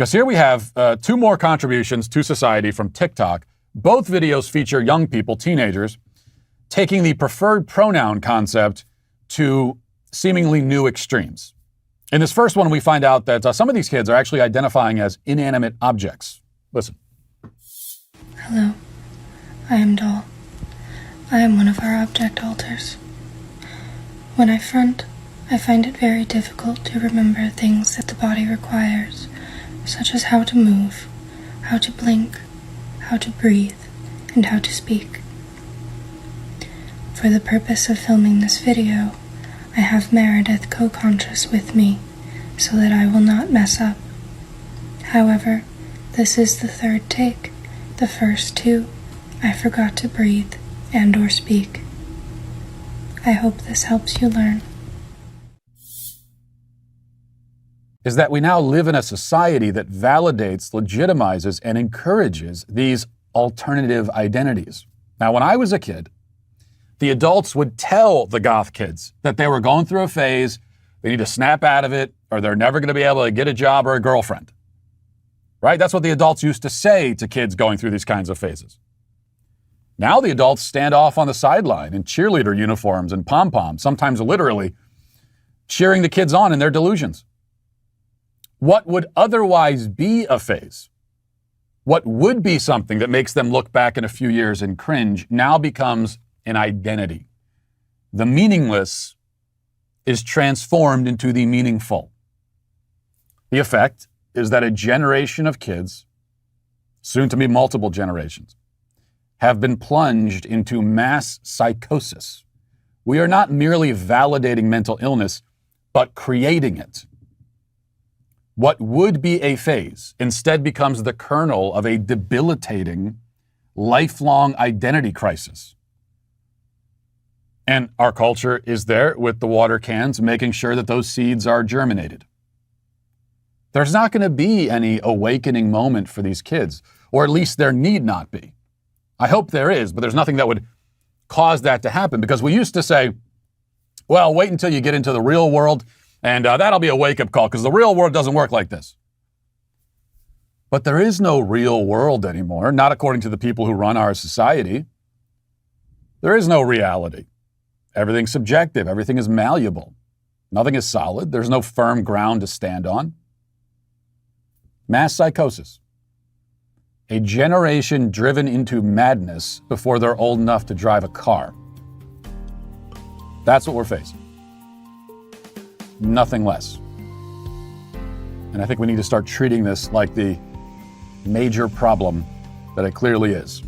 Because here we have two more contributions to society from TikTok. Both videos feature young people, teenagers, taking the preferred pronoun concept to seemingly new extremes. In this first one, we find out that some of these kids are actually identifying as inanimate objects. Listen. Hello, I am Doll. I am one of our object alters. When I front, I find it very difficult to remember things that the body requires, such as how to move, how to blink, how to breathe, and how to speak. For the purpose of filming this video, I have Meredith co-conscious with me, so that I will not mess up. However, this is the third take. The first two, I forgot to breathe and or speak. I hope this helps you learn. Is that we now live in a society that validates, legitimizes, and encourages these alternative identities. Now, when I was a kid, the adults would tell the goth kids that they were going through a phase, they need to snap out of it, or they're never going to be able to get a job or a girlfriend. Right? That's what the adults used to say to kids going through these kinds of phases. Now the adults stand off on the sideline in cheerleader uniforms and pom-poms, sometimes literally cheering the kids on in their delusions. What would otherwise be a phase, what would be something that makes them look back in a few years and cringe, now becomes an identity. The meaningless is transformed into the meaningful. The effect is that a generation of kids, soon to be multiple generations, have been plunged into mass psychosis. We are not merely validating mental illness, but creating it. What would be a phase instead becomes the kernel of a debilitating, lifelong identity crisis. And our culture is there with the water cans, making sure that those seeds are germinated. There's not going to be any awakening moment for these kids, or at least there need not be. I hope there is, but there's nothing that would cause that to happen, because we used to say, well, wait until you get into the real world, and that'll be a wake-up call, because the real world doesn't work like this. But there is no real world anymore, not according to the people who run our society. There is no reality. Everything's subjective. Everything is malleable. Nothing is solid. There's no firm ground to stand on. Mass psychosis. A generation driven into madness before they're old enough to drive a car. That's what we're facing. Nothing less. And I think we need to start treating this like the major problem that it clearly is.